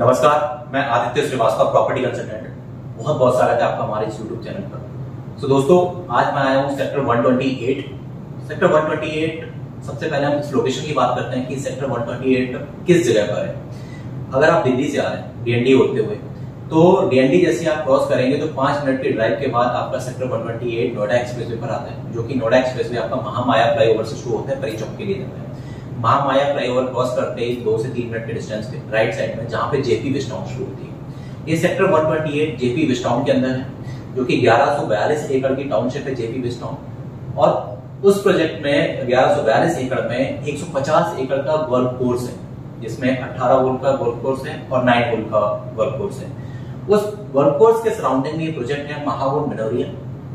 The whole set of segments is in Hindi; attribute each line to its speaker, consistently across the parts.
Speaker 1: नमस्कार, मैं आदित्य श्रीवास्तव, प्रॉपर्टी कंसल्टेंट। बहुत स्वागत है आपका हमारे इस यूट्यूब चैनल पर। दोस्तों, आज मैं आया हूँ सेक्टर 128। सेक्टर 128, सबसे पहले हम इस लोकेशन की बात करते हैं कि सेक्टर 128 किस जगह पर है। अगर आप दिल्ली से आ रहे हैं डीएनडी होते हुए, तो डीएनडी जैसे आप क्रॉस करेंगे तो 5 मिनट की ड्राइव के बाद आपका सेक्टर 128 नोएडा एक्सप्रेसवे पर आता है, जो कि नोएडा एक्सप्रेसवे आपका महामाया फ्लाईओवर से शुरू होता है, परी चौक के लिए जाता है। महामाया फ्लाईओवर क्रॉस करते ही 2 से 3 मिनट के डिस्टेंस पे राइट साइड में जहां पे जेपी वेस्टाउन शुरू होती है। ये सेक्टर 128 जेपी वेस्टाउन के अंदर है, जो कि 1142 एकड़ की टाउनशिप है जेपी वेस्टाउन। और उस प्रोजेक्ट में 1142 एकड़ में 150 एकड़ का गोल्फ कोर्स है, जिसमें 18 होल का गोल्फ कोर्स है और 9 होल का गोल्फ कोर्स है। उस गोल्फ कोर्स के सराउंडिंग में ये प्रोजेक्ट है महागुण मनोरिया,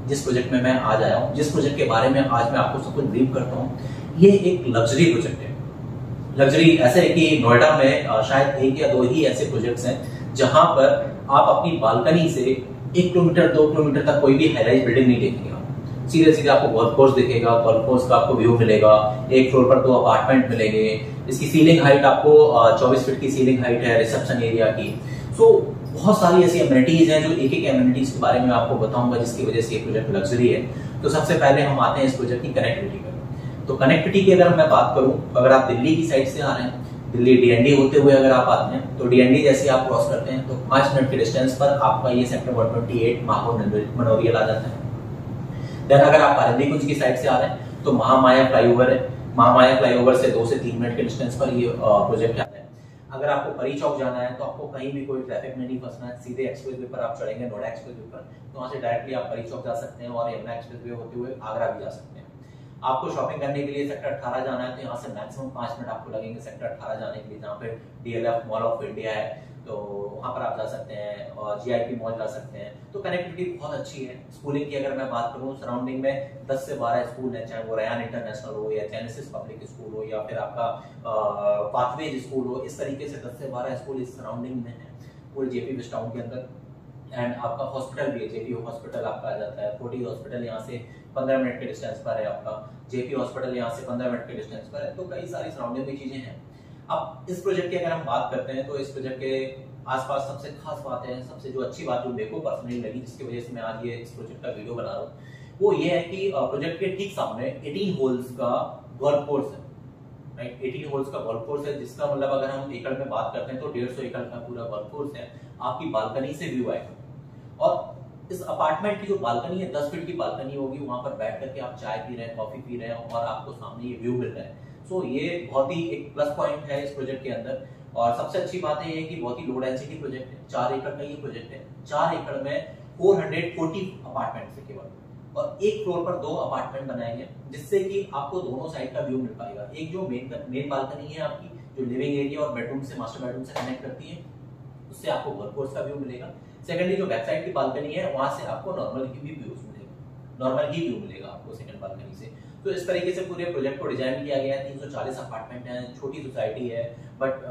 Speaker 1: जिस प्रोजेक्ट में मैं आज आया हूँ, जिस प्रोजेक्ट के बारे में आज मैं आपको सब कुछ ब्रीफ करता हूँ। ये एक लग्जरी प्रोजेक्ट है। लग्जरी ऐसे है कि नोएडा में शायद 1 या 2 ही ऐसे प्रोजेक्ट्स हैं जहां पर आप अपनी बालकनी से 1 किलोमीटर 2 किलोमीटर तक कोई भी हाई राइज बिल्डिंग नहीं देखेंगे। सीधे सीधे आपको गोल्फ कोर्स दिखेगा, गोल्फ कोर्स का आपको व्यू मिलेगा, 1 फ्लोर पर 2 अपार्टमेंट मिलेंगे। इसकी सीलिंग हाइट आपको 24 फीट की सीलिंग हाइट है रिसेप्शन एरिया की। सो बहुत सारी ऐसी एमिनिटीज हैं, जो एक एक एमिनिटीज के बारे में आपको बताऊंगा, जिसकी वजह से ये प्रोजेक्ट लग्जरी है। तो सबसे पहले हम आते हैं इस प्रोजेक्ट की कनेक्टिविटी पर। तो कनेक्टिविटी की अगर मैं बात करूं, अगर आप दिल्ली की साइड से आ रहे हैं, दिल्ली डीएनडी होते हुए अगर आप आते हैं, तो डीएनडी जैसे आप क्रॉस करते हैं तो 5 मिनट के डिस्टेंस पर आपका ये सेक्टर 128 महागुण मनोरियल आ जाता है। देन अगर आप पारंदी कुंज की साइड से आ रहे हैं तो महामाया फ्लाईओवर है। महामाया फ्लाईओवर से 2 से 3 मिनट के डिस्टेंस पर ये प्रोजेक्ट आता है। अगर आपको परी चौक जाना है तो आपको कहीं भी कोई ट्रैफिक में नहीं फंसना है, सीधे एक्सप्रेसवे पर आप चढ़ेंगे, नोएडा एक्सप्रेसवे पर, तो वहां से डायरेक्टली आप परी चौक जा सकते हैं और यमुना एक्सप्रेसवे होते हुए आगरा भी जा सकते हैं। आपको शॉपिंग करने के लिए सेक्टर 18 जाना है तो यहाँ से मैक्सिमम 5 मिनट आपको लगेंगे सेक्टर 18 जाने के लिए, जहाँ पे डीएलएफ मॉल ऑफ इंडिया है, तो वहां पर आप जा सकते हैं और जीआईपी मॉल जा सकते हैं। तो कनेक्टिविटी बहुत अच्छी है। स्कूलिंग की अगर मैं बात करूं, सराउंडिंग में 10 से 12 स्कूल है, चाहे वो रयान इंटरनेशनल हो या जेनेसिस पब्लिक स्कूल हो या फिर आपका पाथवेज स्कूल हो। इस तरीके से 10 से 12 स्कूल इस सराउंडिंग में है पूरे जेपी वेस्टाउन के अंदर। एंड आपका हॉस्पिटल भी है, जेपी हॉस्पिटल आपका आ जाता है। फोर्टी हॉस्पिटल यहाँ से 15 मिनट के डिस्टेंस पर है, आपका जेपी हॉस्पिटल यहाँ से 15 मिनट के डिस्टेंस पर है। तो कई सारी सराउंडिंग में चीजें हैं। अब इस प्रोजेक्ट की अगर हम बात करते हैं तो इस प्रोजेक्ट के आसपास सबसे खास बात है, सबसे जो अच्छी बात जो मेरे को पर्सनली लगी, जिसकी वजह से मैं आज ये इस प्रोजेक्ट का वीडियो बना रहा हूँ, वो ये है कि प्रोजेक्ट के ठीक सामने 18 होल्स का गोल्फ कोर्स है। राइट, 18 होल्स का गोल्फ कोर्स है, जिसका मतलब अगर हम एकड़ में बात करते हैं तो 150 एकड़ का पूरा गोल्फ कोर्स है। आपकी बालकनी से व्यू आएगा और इस अपार्टमेंट की जो बालकनी है 10 फीट की बालकनी होगी, वहां पर बैठ करके आप चाय पी रहे हैं, कॉफी पी रहे हैं और आपको सामने ये व्यू मिल रहा है। सो ये बहुत ही एक प्लस पॉइंट है इस प्रोजेक्ट के अंदर। और सबसे अच्छी बात है ये कि बहुत ही लो डेंसिटी प्रोजेक्ट है। 4 एकड़ का ये प्रोजेक्ट है। 4 एकड़ में 440 अपार्टमेंट है केवल, और 1 फ्लोर पर 2 अपार्टमेंट बनाए गए, जिससे कि आपको दोनों साइड का व्यू मिल पाएगा। एक जो मेन बालकनी है आपकी, जो लिविंग एरिया और बेडरूम से मास्टर बेडरूम से कनेक्ट करती है, उससे आपको गोल्फ कोर्स का व्यू मिलेगा। सेकेंडली जो बैक साइड की बालकनी है, वहां से आपको नॉर्मल ही व्यू मिलेगा आपको सेकंड बालकनी से। तो इस तरीके से पूरे प्रोजेक्ट को डिजाइन किया गया है। 340 अपार्टमेंट है, छोटी सोसाइटी है, बट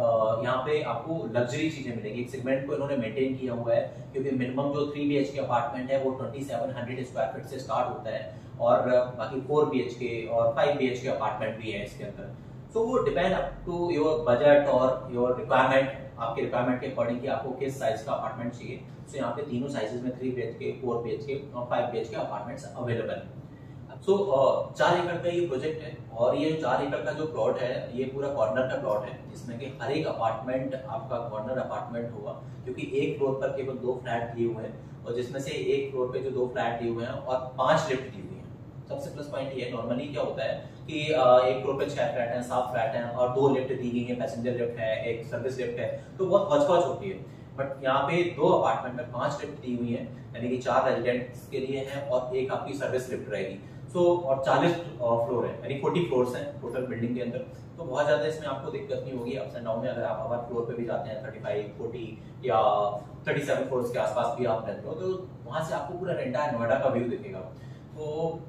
Speaker 1: यहाँ पे आपको लग्जरी चीजें मिलेगी। एक सेगमेंट को इन्होंने मेंटेन किया हुआ है, क्योंकि मिनिमम जो 3 BHK अपार्टमेंट है वो 2700 स्क्वायर फीट से स्टार्ट होता है, और बाकी 4 BHK और 5 BHK अपार्टमेंट भी है इसके अंदर। सो वो depend up to your budget और योर रिक्वायरमेंट, आपके रिक्वायरमेंट के अकॉर्डिंग कि आपको किस साइज का अपार्टमेंट चाहिए। सो यहाँ पे तीनों साइजेस में 3 BHK, 4 BHK और 5 BHK अपार्टमेंट्स अवेलेबल है। सो 4 एकड़ का ये प्रोजेक्ट है, और ये 4 एकड़ का जो प्लॉट है ये पूरा कॉर्नर का प्लॉट है, जिसमें कि हर एक अपार्टमेंट आपका कॉर्नर अपार्टमेंट होगा, क्योंकि 1 फ्लोर पर केवल 2 फ्लैट दिए हुए हैं, और जिसमें से 1 फ्लोर पे जो 2 फ्लैट दिए हुए हैं और 5 लिफ्ट दी हुई है। सबसे प्लस पॉइंट ये है, नॉर्मली क्या होता है कि 1 फ्लोर पे 6 फ्लैट हैं, 7 फ्लैट हैं और 2 लिफ्ट दी गई है, पैसेंजर लिफ्ट है, एक सर्विस लिफ्ट है, तो बहुत हौच-पौच होती है। बट यहाँ पे 2 अपार्टमेंट में 5 लिफ्ट दी हुई है, यानी कि 4 रेजिडेंट्स के लिए है और एक आपकी सर्विस लिफ्ट रहेगी। सो और 40 फ्लोर है, यानी 40 फ्लोर्स हैं टोटल बिल्डिंग के अंदर। तो बहुत ज्यादा इसमें आपको दिक्कत नहीं होगी अप्स एंड डाउन में। अगर आप अपर फ्लोर पे भी जाते हैं 35, 40 या 37 फ्लोर्स के आसपास भी आप रहते हो, तो वहां से आपको पूरा एंटायर नोएडा का व्यू दिखेगा। तो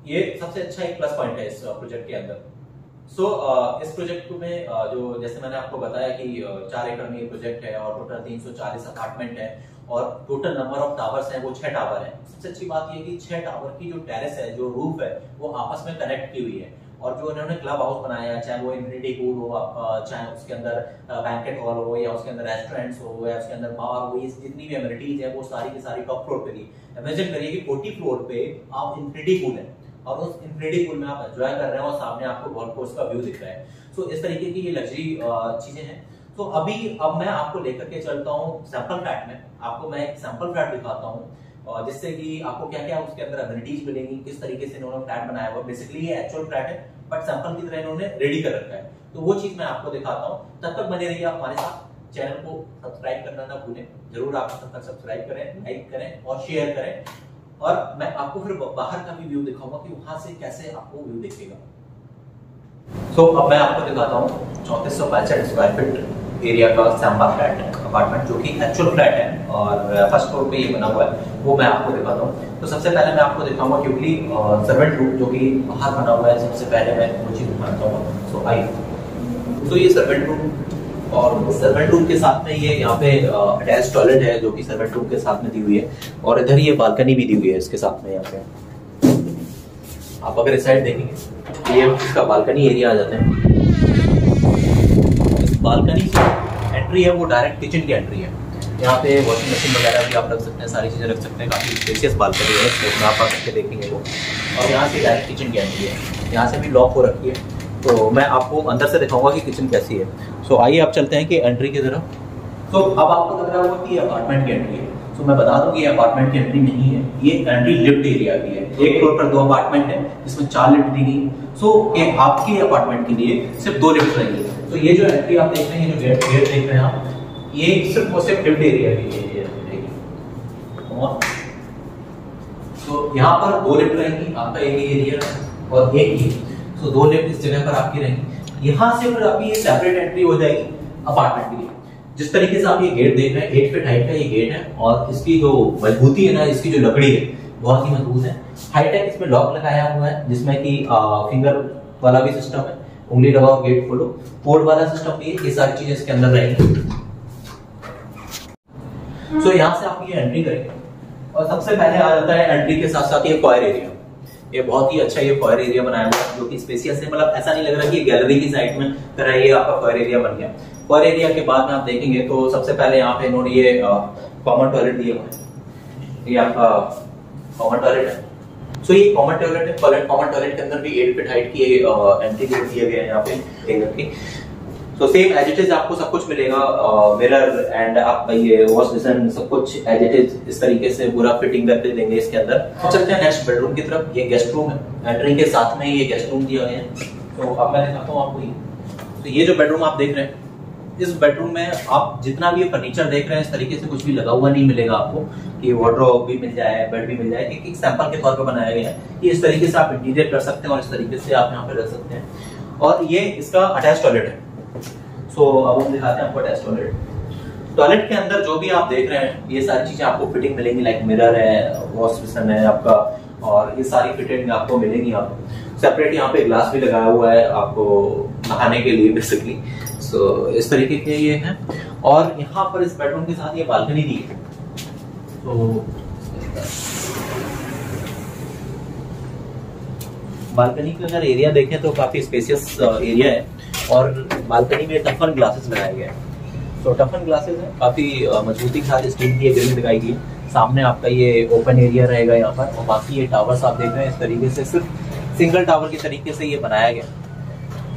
Speaker 1: ये सबसे अच्छा एक प्लस पॉइंट है इस प्रोजेक्ट के अंदर। सो इस प्रोजेक्ट में जो जैसे मैंने आपको बताया कि 4 एकड़ में ये प्रोजेक्ट है और टोटल 340 अपार्टमेंट है, और टोटल नंबर ऑफ टावर्स है वो 6 टावर है। सबसे अच्छी बात ये कि 6 टावर की जो टेरेस है, जो रूफ है, वो आपस में कनेक्ट की हुई है, और जो इन्होंने क्लब हाउस बनाया है, चाहे वो इन्फिनिटी पूल हो आपका, चाहे उसके अंदर बैंकेट हॉल हो, या उसके अंदर रेस्टोरेंट्स हो, या उसके अंदर बार हो, ये जितनी भी एमिनिटीज है वो सारी की सारी टॉप फ्लोर पे दी। इमेजिन करिए कि 40 फ्लोर पे आप इन्फिनिटी पूल है और उस इन्फिनिटी पूल में आप एंजॉय कर रहे हैं और सामने आपको गोल्फ कोर्स का व्यू दिख रहा है। सो इस तरीके की ये लग्जरी चीजें हैं। तो अब मैं आपको लेकर के चलता हूँ सैंपल फ्लैट में, आपको मैं एक सैंपल फ्लैट दिखाता हूँ और जिससे कि आपको क्या क्या उसके अंदर एमिनिटीज मिलेंगी, किस तरीके से इन्होंने फ्लैट बनाया हुआ। बेसिकली ये एक्चुअल फ्लैट है बट सैंपल की तरह इन्होंने रेडी कर रखा है, तो वो चीज मैं आपको दिखाता हूँ। तब तक बने रहिए आप हमारे साथ, चैनल को सब्सक्राइब करना ना भूलें, जरूर आप तब तक सब्सक्राइब करें, लाइक करें और शेयर करें। और मैं आपको फिर बाहर का भी व्यू दिखाऊंगा कि वहां से कैसे आपको व्यू दिखेगा। सो अब मैं आपको दिखाता हूँ 3465 स्क्वायर फीट एरिया का सैंपल फ्लैट अपार्टमेंट, जो कि एक्चुअल फ्लैट है और फर्स्ट फ्लोर पे ये बना हुआ है, वो मैं आपको दिखाता हूँ। तो सबसे पहले मैं आपको दिखाऊंगा क्योंकि सर्वेंट रूम जो कि बाहर बना हुआ है, सबसे पहले मैं वो चीज दिखाता हूँ। सो आइए, तो ये सर्वेंट रूम, और सर्वेंट रूम के साथ में ये यहाँ पे अटैच टॉयलेट है जो कि सर्वेंट रूम के साथ में दी हुई है, और इधर ये बालकनी भी दी हुई है इसके साथ में। यहाँ पे आप अगर इस साइड देखेंगे ये इसका बालकनी एरिया आ जाता है। इस बालकनी से एंट्री है वो डायरेक्ट किचन की एंट्री है। यहाँ पे वॉशिंग मशीन वगैरह भी आप रख सकते हैं, सारी चीजें रख सकते हैं, काफी स्पेशियस बालकनी है, इसमें आप आ करके देखेंगे वो। और यहाँ से डायरेक्ट किचन की एंट्री है, यहाँ से भी लॉक हो रखी है। तो मैं आपको अंदर से दिखाऊंगा कि किचन कैसी है। सो आइए आप चलते हैं कि एंट्री की तरफ। तो अब आपको लग रहा होगा कि अपार्टमेंट की एंट्री है। तो मैं बता दूं कि ये अपार्टमेंट की एंट्री नहीं है, ये एंट्री लिफ्ट एरिया की है। एक फ्लोर पर 2 अपार्टमेंट है, इसमें 4 लिफ्ट दी गई। सो आपके अपार्टमेंट के लिए सिर्फ 2 लिफ्ट रहेंगी। तो ये जो एंट्री आप देख रहे हैं, जो गेट देख रहे हैं आप, ये सिर्फ और सिर्फ लिफ्ट एरिया की है। तो यहाँ पर 2 लिफ्ट रहेंगी, आपका एक एरिया और एक ही। तो 2 लिफ्ट इस जगह पर आपकी रहेंगी। यहाँ से फिर आपकी ये सेपरेट एंट्री हो जाएगी अपार्टमेंट के लिए। जिस तरीके से आप ये गेट देख रहे हैं, 8 फीट हाइट का ये गेट है, और इसकी जो मजबूती है ना, इसकी जो लकड़ी है बहुत ही मजबूत है। हाईटेक इसमें लॉक लगाया हुआ है, जिसमें कि फिंगर वाला भी सिस्टम है, उंगली दबाओ गेट खोलो, कोड वाला सिस्टम भी है। ये सारी चीजें इसके अंदर रहेंगी। सो यहाँ से आप ये एंट्री करेंगे और सबसे पहले आ जाता है एंट्री के साथ साथ ये फॉयर एरिया। ये बहुत ही अच्छा ये फॉयर एरिया बनाया हुआ है, जो कि स्पेशियस है। मतलब ऐसा नहीं लग रहा कि ये गैलरी की साइड में तरह ये आपका फॉयर एरिया बन गया। फॉयर एरिया के बाद में आप देखेंगे तो सबसे पहले यहाँ पे इन्होंने ये कॉमन टॉयलेट दिया हुआ है। ये आपका कॉमन टॉयलेट है। सो ये कॉमन टॉयलेट है। कॉमन टॉयलेट के अंदर भी 8 फीट हाइट की एंट्री गेट दिया गया है यहाँ पे। So same as it is आपको सब कुछ मिलेगा, मिरर एंड आपका ये वॉश बेसिन, सब कुछ एज इट इज इस तरीके से पूरा फिटिंग करके देंगे इसके अंदर। तो चलते हैं नेक्स्ट बेडरूम की तरफ। ये गेस्ट रूम है, एंट्री के साथ में ये गेस्ट रूम दिया गया है। तो अब मैं दिखाता हूँ आपको ये। तो ये जो बेडरूम आप देख रहे हैं, इस बेडरूम में आप जितना भी फर्नीचर देख रहे हैं, इस तरीके से कुछ भी लगा हुआ नहीं मिलेगा आपको कि वार्डरोब भी मिल जाए, बेड भी मिल जाए। एक सैंपल के तौर पर बनाया गया है कि इस तरीके से आप इंटीरियर कर सकते हैं और इस तरीके से आप यहाँ पे रख सकते हैं। और ये इसका अटैच टॉयलेट है। सो अब हम दिखाते हैं आपको अटैच टॉयलेट। टॉयलेट के अंदर जो भी आप देख रहे हैं, ये सारी चीजें आपको फिटिंग मिलेंगी, लाइक मिरर है, वॉश बेसिन है आपका, और ये सारी फिटिंग आपको मिलेंगी। आपको सेपरेट यहाँ पे ग्लास भी लगाया हुआ है आपको नहाने के लिए बेसिकली। सो इस तरीके के ये हैं। और यहाँ पर इस बेडरूम के साथ ये बालकनी दी है। तो बालकनी का अगर एरिया देखें तो काफी स्पेशियस एरिया है, और बालकनी में टफन ग्लासेस लगाए गए हैं। तो टफन ग्लासेस है, काफी मजबूती के साथ स्टील की ग्रिल लगाई गई है। सामने आपका ये ओपन एरिया रहेगा यहाँ पर, और बाकी ये टावर्स आप देख रहे हैं इस तरीके से सिर्फ सिंगल टावर के तरीके से ये बनाया गया।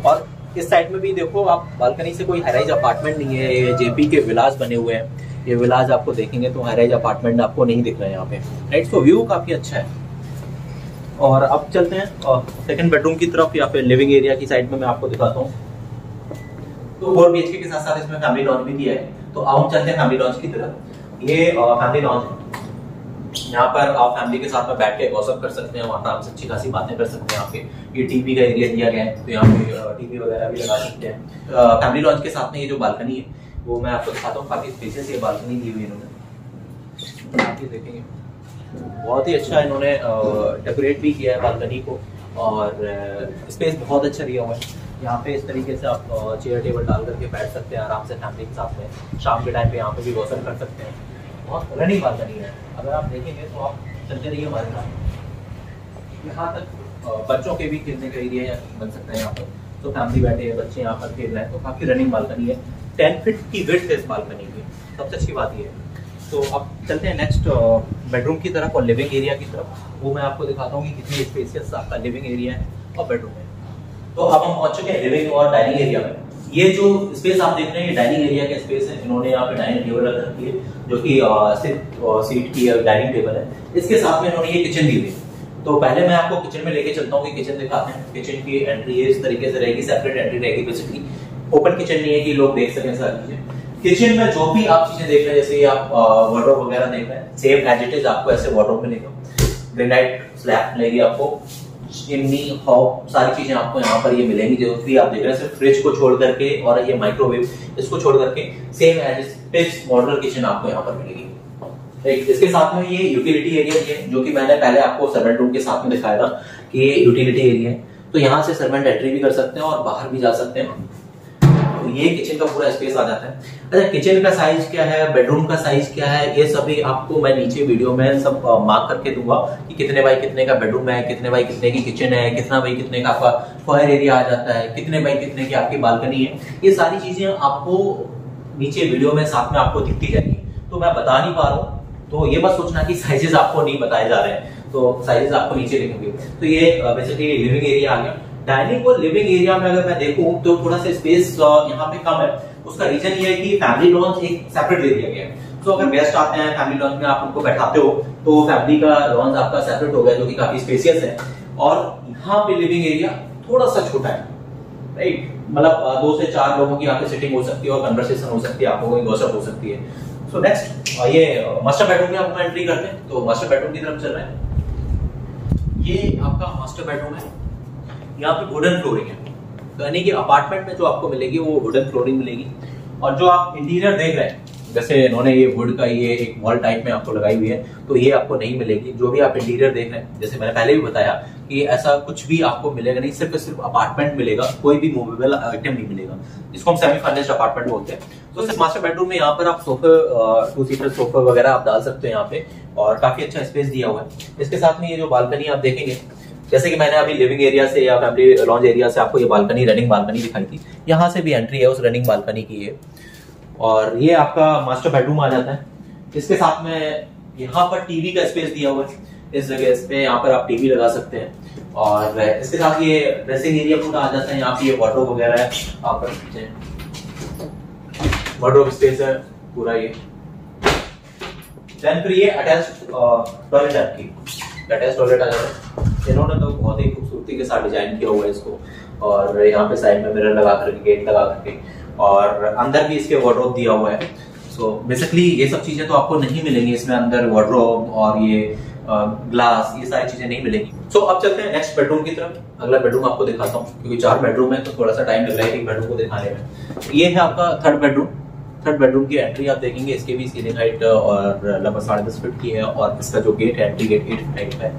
Speaker 1: और इस साइड में भी देखो आप, बालकनी से कोई हाईराइज अपार्टमेंट नहीं है, ये जेपी के विलास बने हुए हैं। ये विलास आपको देखेंगे तो हाईराइज अपार्टमेंट आपको नहीं दिख रहे हैं यहाँ पे, राइट। सो व्यू काफी अच्छा है। और अब चलते हैं सेकंड बेडरूम की तरफ, या फिर लिविंग एरिया की साइड में मैं आपको दिखाता हूँ। तो 4 BHK के साथ साथ इसमें फैमिली लॉन्च भी दिया है। तो अब हम चलते हैं फैमिली लॉन्च की तरफ। ये फैमिली लॉन्च है, यहाँ पर आप फैमिली के साथ में बैठ के गॉसिप कर सकते हैं, वहाँ पर आप अच्छी खासी बातें कर सकते हैं। आपके ये टीवी का एरिया दिया गया है, तो यहाँ पे टीवी वगैरह भी लगा सकते हैं। फैमिली लॉन्च के साथ में ये जो बालकनी है वो मैं आपको दिखाता हूँ। काफी स्पेशियस ये बालकनी दी हुई इन्होंने, आप ये देखेंगे बहुत ही अच्छा इन्होंने डेकोरेट भी किया है बालकनी को, और स्पेस बहुत अच्छा दिया हुआ है। यहाँ पे इस तरीके से आप चेयर टेबल डाल करके बैठ सकते हैं आराम से फैमिली के साथ में। शाम के टाइम पे यहाँ पे भी गॉसिप कर सकते हैं। बहुत रनिंग बालकनी है, अगर आप देखेंगे तो आप चलते रहिए हमारे साथ। यहाँ तक बच्चों के भी खेलने का एरिया बन सकता है यहाँ पर। तो फैमिली बैठे हैं, बच्चे यहाँ पर खेल रहे हैं, तो काफी रनिंग बालकनी है। 10 फीट की विड्थ है इस बालकनी की, सबसे अच्छी बात ये है। तो अब चलते हैं नेक्स्ट बेडरूम की तरफ और लिविंग एरिया की तरफ। वो मैं आपको दिखाता हूँ कि कितनी स्पेसियस आपका लिविंग एरिया है और बेडरूम है। तो अब हम पहुंच चुके हैं लिविंग और डाइनिंग एरिया में। ये जो स्पेस आप देख रहे हैं ये डाइनिंग एरिया का स्पेस है। इन्होंने यहाँ पे डाइनिंग टेबल रख रखी है जो कि सिर्फ सीट की डाइनिंग टेबल है। इसके साथ में इन्होंने ये किचन दी हुई है। तो पहले मैं आपको किचन में लेके चलता हूँ कि किचन दिखाते हैं। किचन की एंट्री है इस तरीके से रहेगी, सेपरेट एंट्री रहेगी। बेसिकली ओपन किचन नहीं है कि लोग देख सकें सारी चीजें। किचन में जो भी आप चीजें देख रहे हैं, जैसे आप वार्डरोब वगैरह देख रहे हैं, सेम एज इट इज आपको ऐसे वार्डरोब मिलेगा। ग्रेनाइट स्लैब मिलेगी आपको, चिमनी, हॉब, सारी चीजें आपको यहाँ पर ये मिलेंगी। जो भी आप देख रहे हैं सिर्फ फ्रिज को छोड़ करके और ये माइक्रोवेव इसको छोड़ करके same as it is modular kitchen आपको यहाँ पर मिलेगी। इसके साथ में ये यूटिलिटी एरिया भी है जो कि मैंने पहले आपको सर्वेंट रूम के साथ में दिखाया था कि ये यूटिलिटी एरिया है। तो यहाँ से सर्वेंट एंट्री भी कर सकते हैं और बाहर भी जा सकते हैं। तो ये किचन का पूरा स्पेस आ जाता है। अच्छा, किचन का साइज क्या है, बेडरूम का साइज क्या है, ये सभी आपको मैं नीचे वीडियो में सब मार्क करके दूंगा कि कितने बाई कितने का बेडरूम है, कितने बाई कितने की किचन है, कितना बाई कितने का आपका फॉयर एरिया आ जाता है, कितने बाई कितने की आपकी बालकनी है। ये सारी चीजें आपको नीचे वीडियो में साथ में आपको दिखती जाएगी। तो मैं बता नहीं पा रहा हूँ, तो ये बस सोचना कि साइजेस आपको नहीं बताए जा रहे हैं, तो साइजेस आपको नीचे दिखेंगे। तो ये बेसिकली लिविंग एरिया आ गया। डाइनिंग और लिविंग एरिया में अगर मैं देखूं तो थोड़ा सा स्पेस यहाँ पे कम है। उसका रीजन ये है कि फैमिली लॉन्च एक सेपरेट दे दिया गया है। तो अगर गेस्ट आते हैं फैमिली लॉन्च में आप उनको बैठाते हो तो फैमिली का लॉन्च आपका सेपरेट हो गया जो कि काफी स्पेसियस है। और यहाँ पे लिविंग एरिया थोड़ा सा छोटा है, राइट। मतलब 2 से 4 लोगों की यहाँ पे सिटिंग हो सकती है और कन्वर्सेशन हो सकती है, आप लोगों की गॉसिप हो सकती है। सो नेक्स्ट ये मास्टर बेडरूम में आपको एंट्री करते हैं। तो मास्टर बेडरूम की तरफ चल रहे हैं। ये आपका मास्टर बेडरूम है। यहाँ पे वुडन फ्लोरिंग है, तो यानी कि अपार्टमेंट में जो आपको मिलेगी वो वुडन फ्लोरिंग मिलेगी। और जो आप इंटीरियर देख रहे हैं, जैसे इन्होंने ये वुड का ये एक वॉल टाइप में आपको लगाई हुई है, तो ये आपको नहीं मिलेगी। जो भी आप इंटीरियर देख रहे हैं, जैसे मैंने पहले भी बताया कि ऐसा कुछ भी आपको मिलेगा नहीं, सिर्फ अपार्टमेंट मिलेगा, कोई भी मूवेबल आइटम नहीं मिलेगा। इसको हम सेमी फर्निश्ड अपार्टमेंट बोलते हैं। तो सिर्फ मास्टर बेडरूम में यहाँ पर आप सोफे 2 सीटर सोफा वगैरह आप डाल सकते हैं यहाँ पे, और काफी अच्छा स्पेस दिया हुआ है। इसके साथ में ये जो बालकनी आप देखेंगे, जैसे कि मैंने अभी लिविंग एरिया से या फैमिली लॉन्ज एरिया से आपको ये बालकनी, रनिंग बालकनी दिखाई थी, यहाँ से भी एंट्री है उस रनिंग बालकनी की है। और ये आपका मास्टर बेडरूम आ जाता है। इसके साथ में यहाँ पर टीवी का स्पेस दिया हुआ है। इस जगह इस पे यहाँ पर आप टीवी लगा सकते हैं। और इसके साथ ये ड्रेसिंग एरिया पूरा आ जाता है। यहाँ पे ये वार्डरोब वगैरह है, आप रख सकते हैं, वार्डरोब स्पेस है पूरा ये। देन फिर ये अटैच्ड टॉयलेट है आपकी, अटैच्ड टॉयलेट आ जाता है। इन्होंने तो बहुत ही खूबसूरती के साथ डिजाइन किया हुआ है इसको। और यहाँ पे साइड में मिरर लगा करके, गेट लगा करके, और अंदर भी इसके वार्डरोब दिया हुआ है। सो बेसिकली ये सब चीजें तो आपको नहीं मिलेंगी इसमें, अंदर वार्डरोब और ये ग्लास, ये सारी चीजें नहीं मिलेंगी। सो अब चलते हैं नेक्स्ट बेडरूम की तरफ। अगला बेडरूम आपको दिखाता हूँ, क्योंकि 4 बेडरूम है तो थोड़ा सा टाइम लग रहा है एक बेडरूम को दिखाने में। ये है आपका थर्ड बेडरूम। थर्ड बेडरूम की एंट्री आप देखेंगे, इसके भी सीलिंग हाइट और लगभग 10.5 फीट की है। और इसका जो गेट है, एंट्री गेट 8 फीट का है।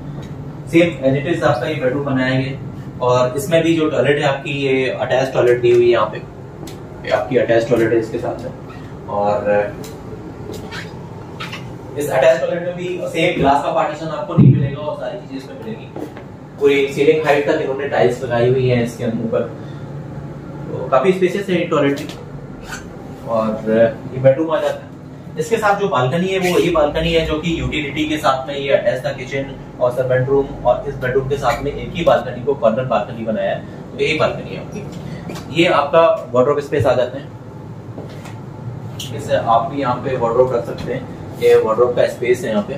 Speaker 1: सेम एज इट इज आपका ये बेडरूम बनाया गया। और इसमें भी जो टॉयलेट है आपकी, ये अटैच टॉयलेट दी हुई है। यहाँ पे आपकी अटैच टॉयलेट है इसके साथ में। और इस अटैच टॉयलेट में भी सेम ग्लास का पार्टीशन आपको नहीं मिलेगा और सारी चीजें इसमें मिलेगी। पूरी सीलिंग हाइट तक इन्होंने टाइल्स लगाई हुई है इसके ऊपर, तो काफी स्पेशियस है टॉयलेट। और ये बेडरूम आ जाता है। इसके साथ जो बालकनी है वो ये बालकनी है जो कि यूटिलिटी के साथ में ये अटैच था किचन और सर्वेंट रूम, और इस बेडरूम के साथ में एक ही बालकनी को कॉर्नर बालकनी बनाया है। तो यही बालकनी है आपकी। ये आपका वार्डरोब स्पेस आ जाते हैं। इसे आप भी यहाँ पे वार्डरोब रख सकते हैं। ये वार्डरोब का स्पेस है यहाँ पे।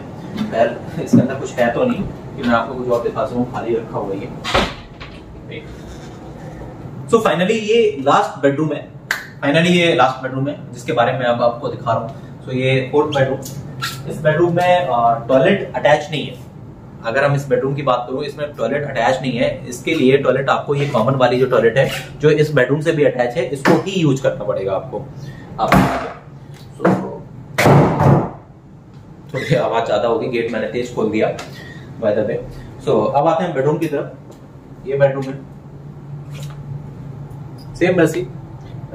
Speaker 1: खैर इसके अंदर कुछ है तो नहीं कि मैं आपको कुछ और दिखा सकूं, खाली रखा हुआ है। सो फाइनली ये लास्ट बेडरूम है। जिसके बारे में अब आपको दिखा रहा हूँ। सो ये 4th बेडरूम। इस बेडरूम में टॉयलेट अटैच नहीं है। अगर हम इस बेडरूम की बात करूं, इसमें टॉयलेट अटैच नहीं है। इसके लिए टॉयलेट आपको ये कॉमन वाली जो टॉयलेट है जो इस बेडरूम से भी अटैच है, इसको ही यूज करना पड़ेगा आपको। थोड़ी आवाज ज्यादा होगी, गेट मैंने तेज खोल दिया बाय द वे। सो अब आते हैं बेडरूम की तरफ। ये बेडरूम है, सेम वैसी।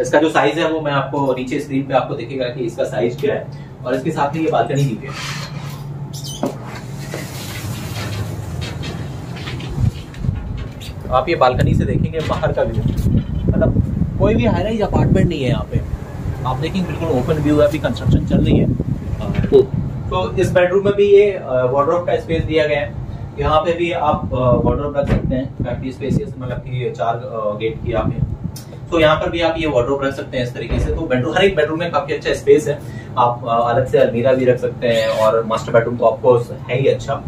Speaker 1: इसका जो साइज है वो मैं आपको नीचे स्क्रीन पे आपको दिखेगा कि इसका साइज क्या है। और इसके साथ में ये बालकनी दी हुई है। आप ये बालकनी से देखेंगे बाहर का व्यू, मतलब कोई भी हाई राइज अपार्टमेंट नहीं है यहाँ पे। आप देखेंगे बिल्कुल ओपन व्यू है, अभी कंस्ट्रक्शन चल रही है। तो इस बेडरूम में भी ये वार्डरोब का स्पेस दिया गया है। यहाँ पे भी आप वार्डरोब रख सकते हैं, काफी स्पेसियस, मतलब कि 4 गेट की आप है। तो यहाँ पर भी आप ये वार्डरोब रख सकते हैं इस तरीके से। तो बेडरूम, हर एक बेडरूम में काफी अच्छा स्पेस है। आप अलग से अलमीरा भी रख सकते हैं, और मास्टर बेडरूम तो ऑफकोर्स है ही अच्छा।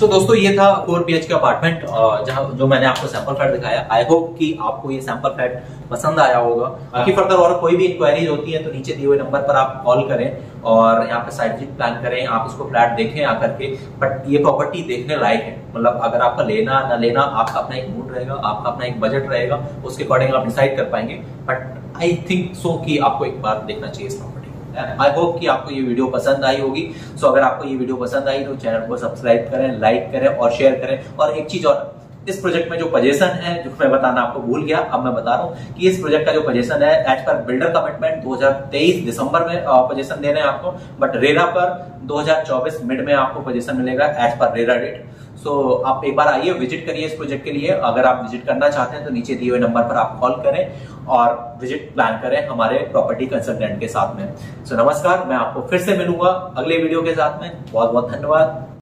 Speaker 1: तो दोस्तों ये था 4 BHK अपार्टमेंट, जहां जो मैंने आपको सैंपल फ्लैट दिखाया। आई होप कि आपको ये सैंपल फ्लैट पसंद आया होगा। बाकी फर्दर और कोई भी इंक्वायरीज होती है तो नीचे दिए हुए नंबर पर आप कॉल करें और यहाँ पे साइट विजिट प्लान करें, आप इसको फ्लैट देखें आकर के। बट ये प्रॉपर्टी देखने लायक है, मतलब अगर आपका लेना ना लेना आपका अपना एक मूड रहेगा, आपका अपना एक बजट रहेगा, उसके अकॉर्डिंग आप डिसाइड कर पाएंगे। बट आई थिंक सो कि आपको एक बार देखना चाहिए इस प्रॉपर्टी। आई होप कि आपको ये वीडियो पसंद आई होगी। सो अगर आपको ये वीडियो पसंद आई तो चैनल को सब्सक्राइब करें, लाइक करें और शेयर करें। और एक चीज और, इस प्रोजेक्ट में जो पोजीशन है, जो मैं बताना आपको भूल गया, अब मैं बता रहा हूँ कि इस प्रोजेक्ट का जो पोजीशन है, एज पर बिल्डर कमिटमेंट 2023 दिसंबर में पोजीशन दे रहे हैं आपको, बट रेरा पर 2024 मिड में आपको पोजीशन मिलेगा एज पर रेरा डेट। सो आप एक बार आइए, विजिट करिए इस प्रोजेक्ट के लिए। अगर आप विजिट करना चाहते हैं तो नीचे दिए हुए नंबर पर आप कॉल करें और विजिट प्लान करें हमारे प्रॉपर्टी कंसल्टेंट के साथ में। सो नमस्कार, मैं आपको फिर से मिलूंगा अगले वीडियो के साथ में। बहुत बहुत धन्यवाद।